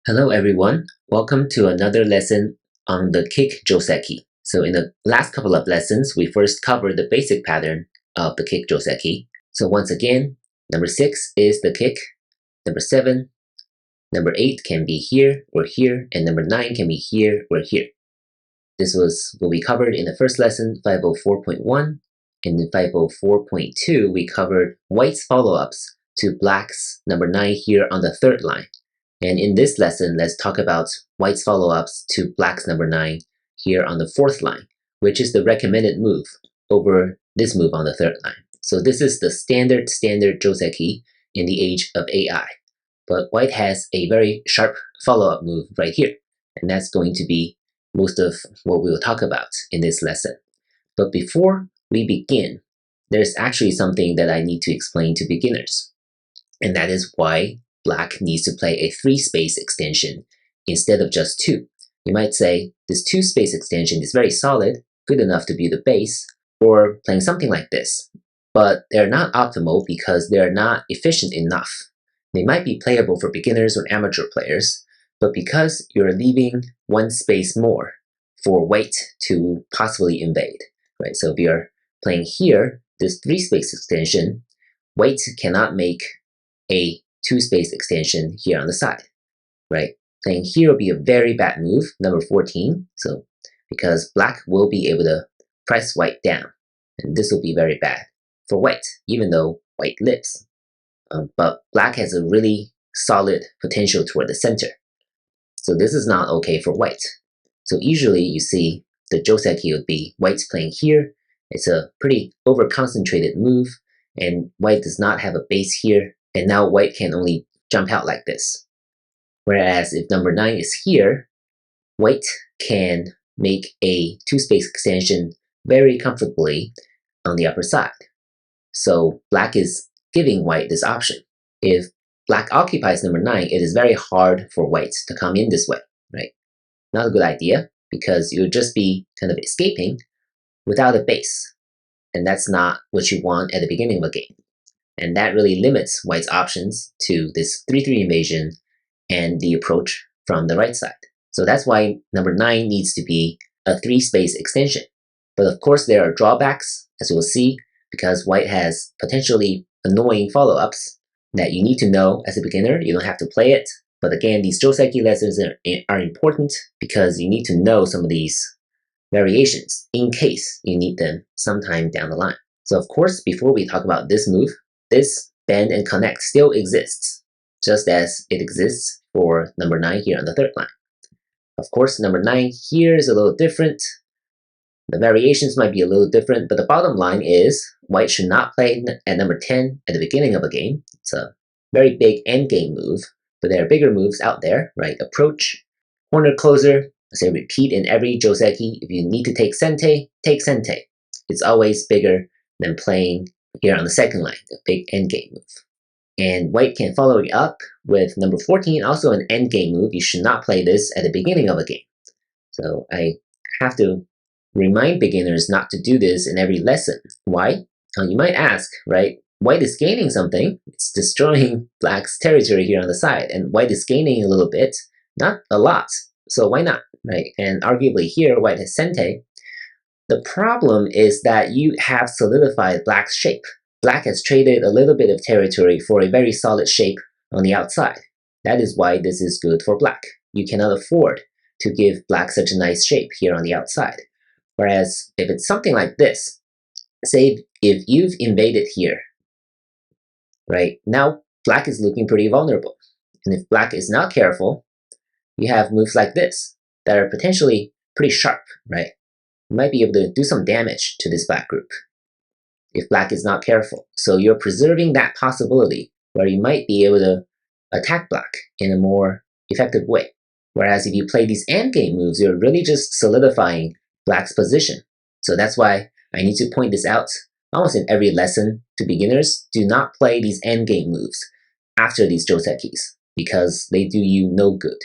Hello everyone, welcome to another lesson on the kick Joseki. So in the last couple of lessons, we first covered the basic pattern of the kick Joseki. So once again, number 6 is the kick, number 7, number 8 can be here or here, and number 9 can be here or here. This was what we covered in the first lesson, 504.1, and in 504.2 we covered white's follow-ups to black's number 9 here on the third line. And in this lesson, let's talk about white's follow-ups to black's number 9 here on the fourth line, which is the recommended move over this move on the third line. So this is the standard Joseki in the age of AI. But white has a very sharp follow-up move right here, and that's going to be most of what we will talk about in this lesson. But before we begin, there's actually something that I need to explain to beginners, and that is why black needs to play a 3-space extension instead of just 2. You might say this 2-space extension is very solid, good enough to be the base, or playing something like this. But they're not optimal because they're not efficient enough. They might be playable for beginners or amateur players, but because you're leaving 1 space more for white to possibly invade, right? So if you're playing here, this 3-space extension, white cannot make a 2-space extension here on the side, right? Playing here will be a very bad move, number 14, so because black will be able to press white down, and this will be very bad for white, even though white lives. But black has a really solid potential toward the center, so this is not okay for white. So usually you see the Joseki would be white's playing here. It's a pretty over-concentrated move, and white does not have a base here, and now white can only jump out like this. Whereas if number 9 is here, white can make a 2-space extension very comfortably on the upper side. So black is giving white this option. If black occupies number 9, it is very hard for white to come in this way, right? Not a good idea, because you would just be kind of escaping without a base. And that's not what you want at the beginning of a game. And that really limits white's options to this 3-3 invasion and the approach from the right side. So that's why number 9 needs to be a 3-space extension. But of course there are drawbacks, as we'll see, because white has potentially annoying follow-ups that you need to know as a beginner. You don't have to play it. But again, these Joseki lessons are important because you need to know some of these variations in case you need them sometime down the line. So of course, before we talk about this move, this bend and connect still exists, just as it exists for number 9 here on the third line. Of course, number 9 here is a little different. The variations might be a little different, but the bottom line is white should not play at number 10 at the beginning of a game. It's a very big endgame move, but there are bigger moves out there, right? Approach, corner closer, I say repeat in every Joseki. If you need to take sente, take sente. It's always bigger than playing here on the second line, a big endgame move. And white can follow it up with number 14, also an endgame move. You should not play this at the beginning of a game. So I have to remind beginners not to do this in every lesson. Why? You might ask, right? White is gaining something. It's destroying black's territory here on the side, and white is gaining a little bit, not a lot. So why not, right? And arguably here, white has sente. The problem is that you have solidified black's shape. Black has traded a little bit of territory for a very solid shape on the outside. That is why this is good for black. You cannot afford to give black such a nice shape here on the outside. Whereas if it's something like this, say if you've invaded here, right, now black is looking pretty vulnerable. And if black is not careful, you have moves like this that are potentially pretty sharp, right? You might be able to do some damage to this black group if black is not careful. So you're preserving that possibility where you might be able to attack black in a more effective way. Whereas if you play these endgame moves, you're really just solidifying black's position. So that's why I need to point this out almost in every lesson to beginners. Do not play these endgame moves after these Josekis because they do you no good.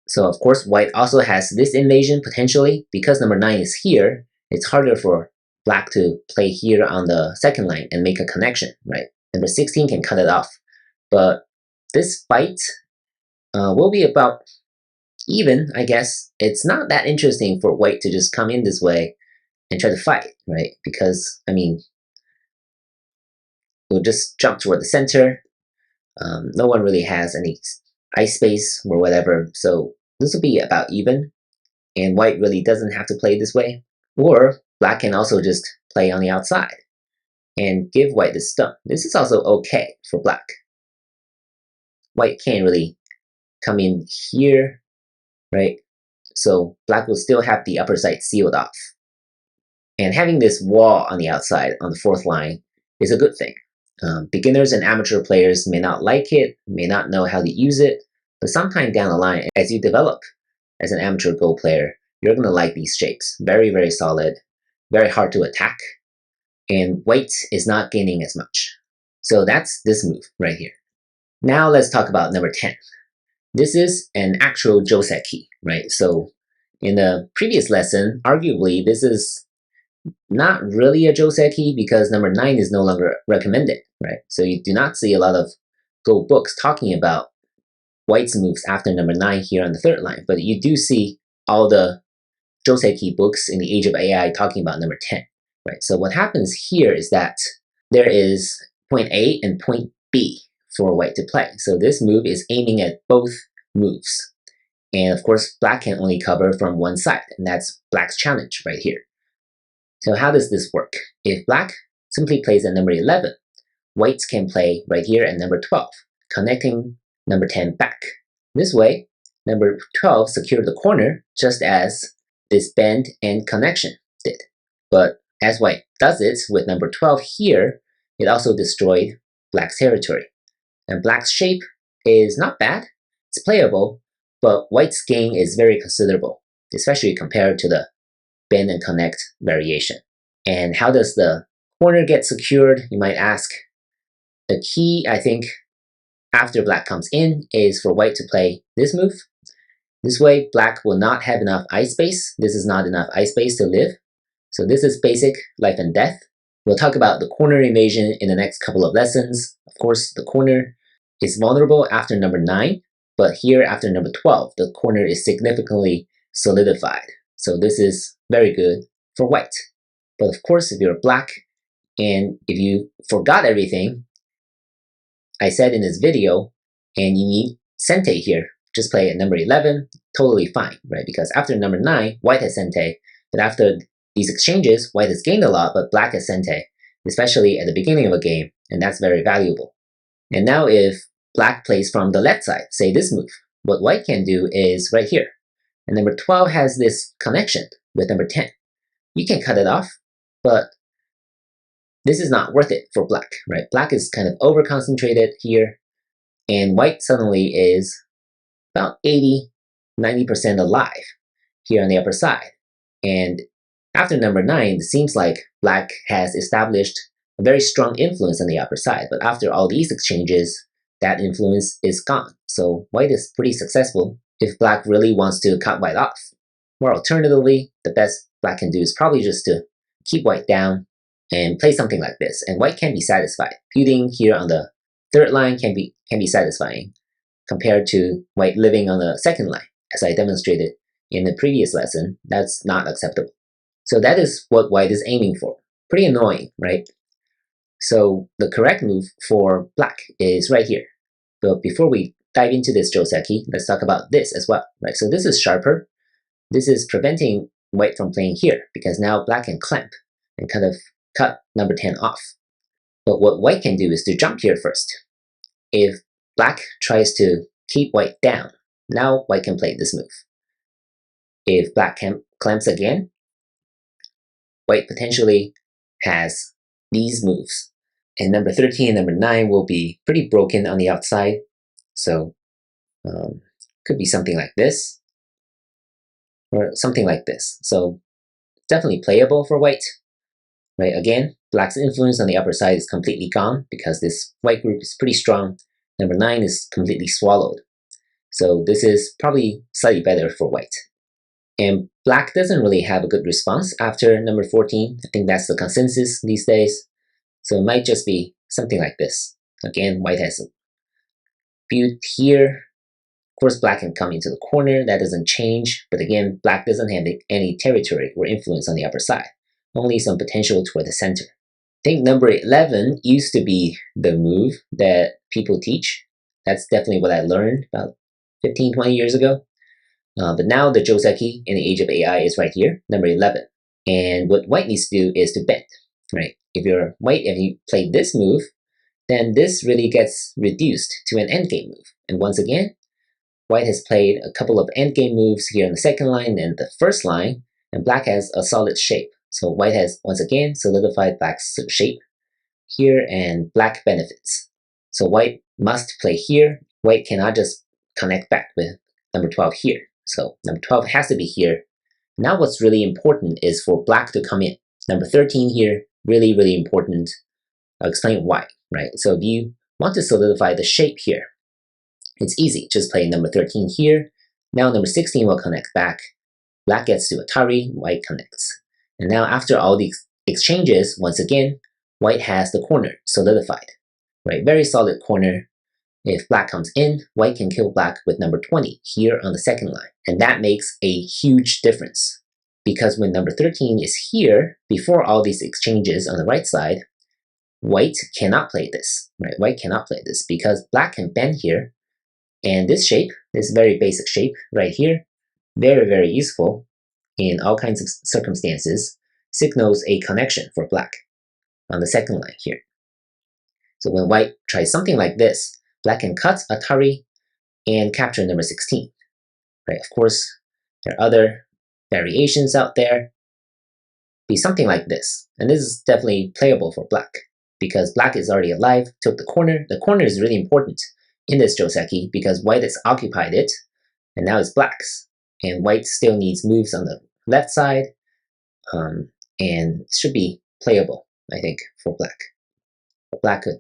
So of course, white also has this invasion potentially. Because number 9 is here, it's harder for black to play here on the second line and make a connection, right? Number 16 can cut it off. But this fight will be about even, I guess. It's not that interesting for white to just come in this way and try to fight, right? Because, I mean, we'll just jump toward the center. No one really has any ice space or whatever, so this will be about even, and white really doesn't have to play this way. Or black can also just play on the outside and give white the stun. This is also okay for black. White can't really come in here, right? So black will still have the upper side sealed off. And having this wall on the outside on the fourth line is a good thing. Beginners and amateur players may not like it, may not know how to use it, but sometime down the line, as you develop as an amateur Go player, you're going to like these shapes. Very, very solid, very hard to attack, and white is not gaining as much. So that's this move right here. Now let's talk about number 10. This is an actual Joseki, right? So in the previous lesson, arguably, this is not really a Joseki because number 9 is no longer recommended, right? So you do not see a lot of Go books talking about white's moves after number 9 here on the third line, but you do see all the Joseki books in the age of AI talking about number 10, right? So what happens here is that there is point A and point B for white to play. So this move is aiming at both moves. And of course, black can only cover from one side, and that's black's challenge right here. So how does this work? If black simply plays at number 11, whites can play right here at number 12, connecting number 10 back. This way, number 12 secured the corner just as this bend and connection did. But as white does it with number 12 here, it also destroyed black's territory. And black's shape is not bad, it's playable, but white's gain is very considerable, especially compared to the bend and connect variation. And how does the corner get secured, you might ask? The key, I think, after black comes in is for white to play this move. This way, black will not have enough ice space. This is not enough ice space to live. So this is basic life and death. We'll talk about the corner invasion in the next couple of lessons. Of course, the corner is vulnerable after number 9, but here after number 12, the corner is significantly solidified. So this is very good for white. But of course, if you're black and if you forgot everything I said in this video and you need Sente here, just play at number 11, totally fine, right? Because after number 9, white has Sente, but after these exchanges, white has gained a lot, but black has Sente, especially at the beginning of a game, and that's very valuable. And now if black plays from the left side, say this move, what white can do is right here. And number 12 has this connection with number 10. You can cut it off, but this is not worth it for black, right? Black is kind of over-concentrated here, and white suddenly is about 80, 90% alive here on the upper side. And after number 9, it seems like black has established a very strong influence on the upper side, but after all these exchanges, that influence is gone. So white is pretty successful if black really wants to cut white off. Or alternatively, the best black can do is probably just to keep white down and play something like this, and white can be satisfied. Feuding here on the third line can be satisfying compared to white living on the second line, as I demonstrated in the previous lesson. That's not acceptable. So that is what white is aiming for. Pretty annoying, right? So the correct move for black is right here. But before we dive into this Joseki, let's talk about this as well, right? So this is sharper. This is preventing white from playing here because now black can clamp and kind of cut number 10 off. But what white can do is to jump here first. If black tries to keep white down, now white can play this move. If black clamps again, white potentially has these moves. And number 13 and number 9 will be pretty broken on the outside. So could be something like this or something like this. So definitely playable for white. Right, again, black's influence on the upper side is completely gone because this white group is pretty strong. Number 9 is completely swallowed. So this is probably slightly better for white. And black doesn't really have a good response after number 14. I think that's the consensus these days. So it might just be something like this. Again, white has a feud here, course, black can come into the corner, that doesn't change, but again, black doesn't have any territory or influence on the upper side, only some potential toward the center. I think number 11 used to be the move that people teach. That's definitely what I learned about 15, 20 years ago. But now the Joseki in the age of AI is right here, number 11. And what white needs to do is to bend, right? If you're white and you play this move, then this really gets reduced to an endgame move. And once again, white has played a couple of endgame moves here in the second line and the first line, and black has a solid shape. So white has, once again, solidified black's shape here, and black benefits. So white must play here. White cannot just connect back with number 12 here. So number 12 has to be here. Now what's really important is for black to come in. Number 13 here, really, really important. I'll explain why, right? So if you want to solidify the shape here, it's easy. Just play number 13 here. Now number 16 will connect back. Black gets to Atari, white connects. And now after all these exchanges, once again, white has the corner solidified, right? Very solid corner. If black comes in, white can kill black with number 20 here on the second line. And that makes a huge difference because when number 13 is here, before all these exchanges on the right side, white cannot play this, right? White cannot play this because black can bend here. And this shape, this very basic shape right here, very, very useful in all kinds of circumstances, signals a connection for black on the second line here. So when white tries something like this, black can cut Atari and capture number 16, right? Of course, there are other variations out there. Be something like this, and this is definitely playable for black because black is already alive, took the corner. The corner is really important in this Joseki because white has occupied it, and now it's black's. And white still needs moves on the left side, and should be playable, I think, for black. But black could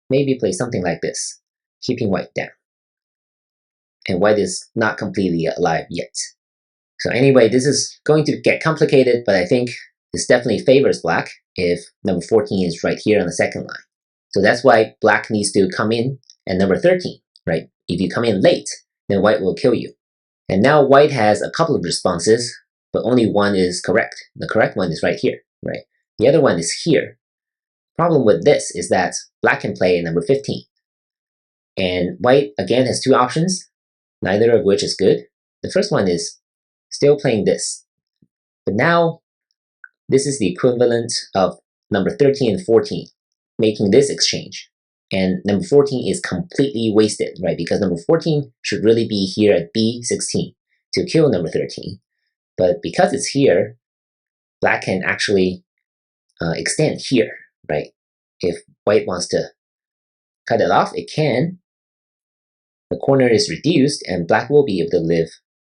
maybe play something like this, keeping white down. And white is not completely alive yet. So anyway, this is going to get complicated, but I think this definitely favors black if number 14 is right here on the second line. So that's why black needs to come in at number 13, right? If you come in late, then white will kill you. And now white has a couple of responses, but only one is correct. The correct one is right here, right? The other one is here. Problem with this is that black can play number 15. And white, again, has two options, neither of which is good. The first one is still playing this. But now, this is the equivalent of number 13 and 14, making this exchange. And number 14 is completely wasted, right? Because number 14 should really be here at B16 to kill number 13. But because it's here, black can actually extend here, right? If white wants to cut it off, it can. The corner is reduced and black will be able to live,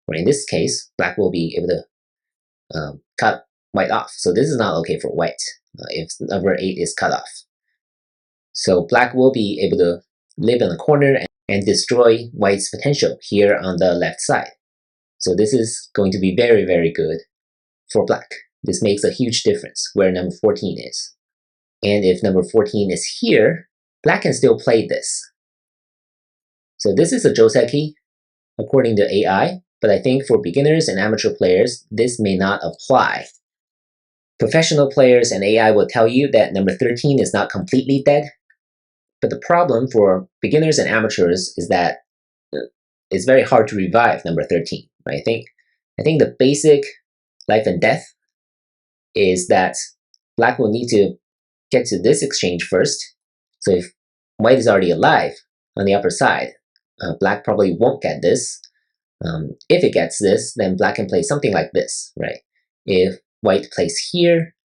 or in this case, black will be able to cut white off. So this is not okay for white if number 8 is cut off. So black will be able to live in the corner and destroy white's potential here on the left side. So this is going to be very, very good for black. This makes a huge difference where number 14 is. And if number 14 is here, black can still play this. So this is a Joseki according to AI, but I think for beginners and amateur players, this may not apply. Professional players and AI will tell you that number 13 is not completely dead. But the problem for beginners and amateurs is that it's very hard to revive number 13. Right? I think the basic life and death is that black will need to get to this exchange first. So if white is already alive on the upper side, black probably won't get this. If it gets this, then black can play something like this, right? If white plays here,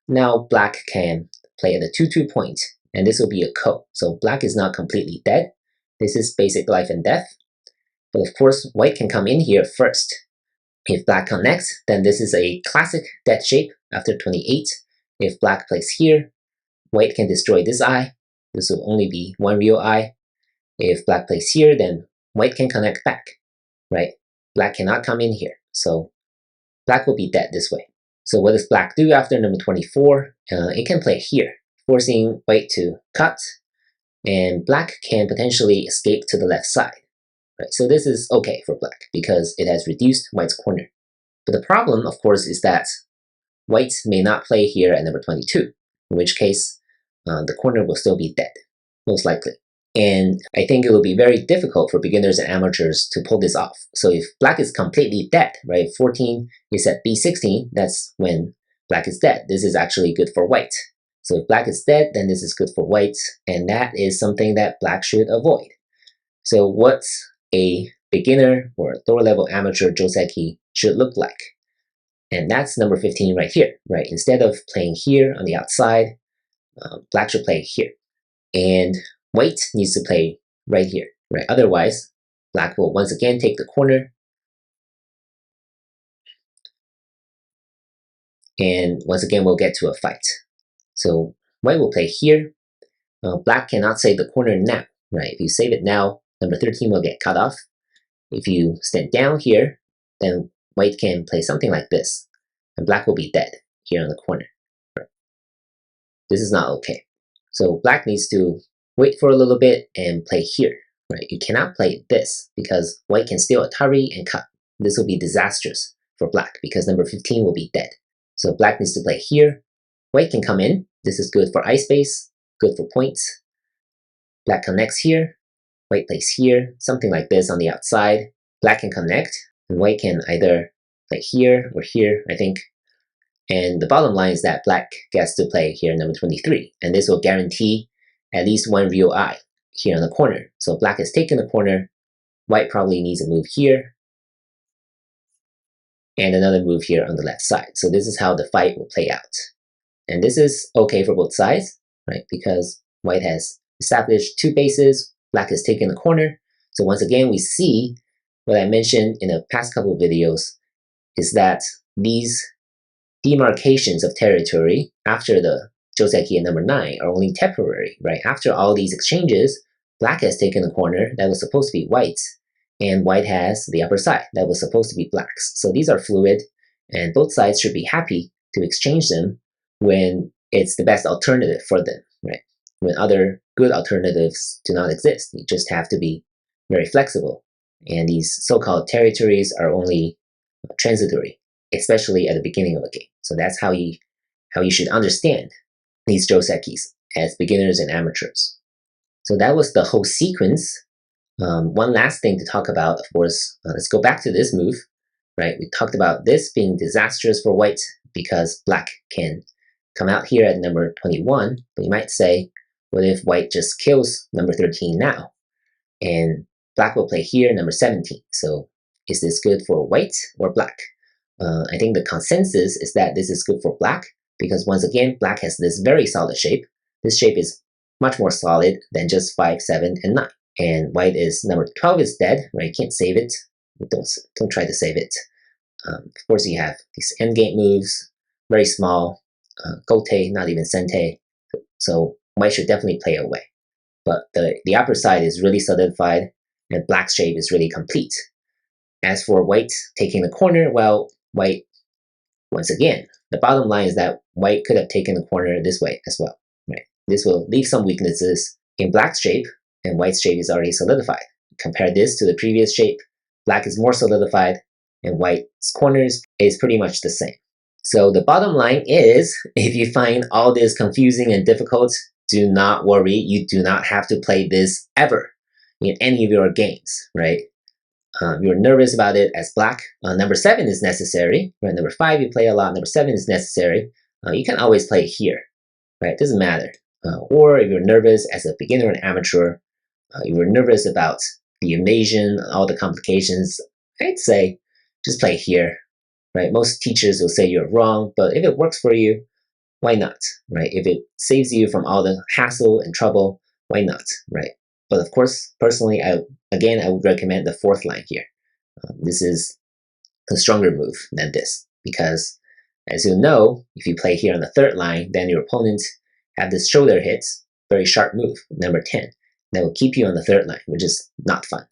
now black can play at the 2-2 point, and this will be a ko. So black is not completely dead. This is basic life and death. But of course, white can come in here first. If black connects, then this is a classic dead shape after 28. If black plays here, white can destroy this eye. This will only be one real eye. If black plays here, then white can connect back, right? Black cannot come in here. So black will be dead this way. So what does black do after number 24? It can play here, forcing white to cut, and black can potentially escape to the left side. Right? So this is okay for black because it has reduced white's corner. But the problem, of course, is that white may not play here at number 22, in which case the corner will still be dead, most likely. And I think it will be very difficult for beginners and amateurs to pull this off. So if black is completely dead, right, 14 is at B16, that's when black is dead. This is actually good for white. So if black is dead, then this is good for white, and that is something that black should avoid. So what's a beginner or lower level amateur Joseki should look like? And that's number 15 right here, right? Instead of playing here on the outside, black should play here. And white needs to play right here, right? Otherwise, black will once again take the corner. And once again, we'll get to a fight. So white will play here. Black cannot save the corner now, right? If you save it now, number 13 will get cut off. If you stand down here, then white can play something like this, and black will be dead here on the corner. Right? This is not okay. So black needs to wait for a little bit and play here. Right? You cannot play this because white can steal Atari and cut. This will be disastrous for black because number 15 will be dead. So black needs to play here. White can come in. This is good for ice space, good for points. Black connects here. White plays here, something like this on the outside. Black can connect, and white can either play here or here, I think. And the bottom line is that black gets to play here number 23, and this will guarantee at least one real eye here on the corner. So black has taken the corner, white probably needs a move here, and another move here on the left side. So this is how the fight will play out. And this is okay for both sides, right? Because white has established two bases, black has taken the corner. So once again, we see what I mentioned in the past couple of videos is that these demarcations of territory after the Joseki at number 9 are only temporary, right? After all these exchanges, black has taken the corner that was supposed to be white's, and white has the upper side that was supposed to be black's. So these are fluid, and both sides should be happy to exchange them when it's the best alternative for them, right? When other good alternatives do not exist, you just have to be very flexible. And these so-called territories are only transitory, especially at the beginning of a game. So that's how you should understand these Josekis as beginners and amateurs. So that was the whole sequence. One last thing to talk about, of course, let's go back to this move, right? We talked about this being disastrous for white because black can come out here at number 21, but you might say, what if white just kills number 13 now? And black will play here, number 17. So is this good for white or black? I think the consensus is that this is good for black because once again, black has this very solid shape. This shape is much more solid than just 5, 7, and 9. And white is number 12 is dead, right? You can't save it. Don't try to save it. Of course, you have these endgame moves, very small, gote, not even sente. So white should definitely play away. But the upper side is really solidified, and black's shape is really complete. As for white taking the corner, well, white, once again, the bottom line is that white could have taken the corner this way as well. Right? This will leave some weaknesses in black's shape, and white's shape is already solidified. Compare this to the previous shape, black is more solidified, and white's corners is pretty much the same. So the bottom line is, if you find all this confusing and difficult, do not worry, you do not have to play this ever in any of your games, right? You're nervous about it as black. Number 7 is necessary, right? Number 5 you play a lot, number 7 is necessary. You can always play here, right? It doesn't matter. Or if you're nervous as a beginner and amateur, you're nervous about the invasion, all the complications, I'd say just play here, right? Most teachers will say you're wrong, but if it works for you, why not, right? If it saves you from all the hassle and trouble, why not, right? But of course, personally, I would recommend the 4th line here. This is a stronger move than this because, as you know, if you play here on the 3rd line, then your opponent have this shoulder hit, very sharp move, number 10, that will keep you on the 3rd line, which is not fun.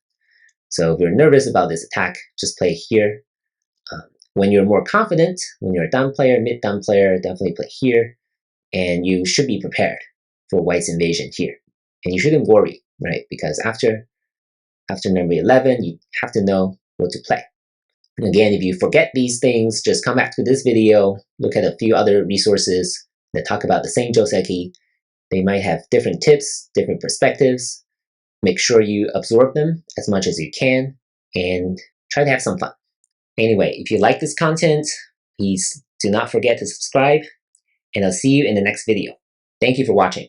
So if you're nervous about this attack, just play here. When you're more confident, when you're a down player, mid-down player, definitely play here, and you should be prepared for white's invasion here. And you shouldn't worry, right? Because after After number 11, you have to know what to play. And again, if you forget these things, just come back to this video, look at a few other resources that talk about the same Joseki. They might have different tips, different perspectives. Make sure you absorb them as much as you can and try to have some fun. Anyway, if you like this content, please do not forget to subscribe, and I'll see you in the next video. Thank you for watching.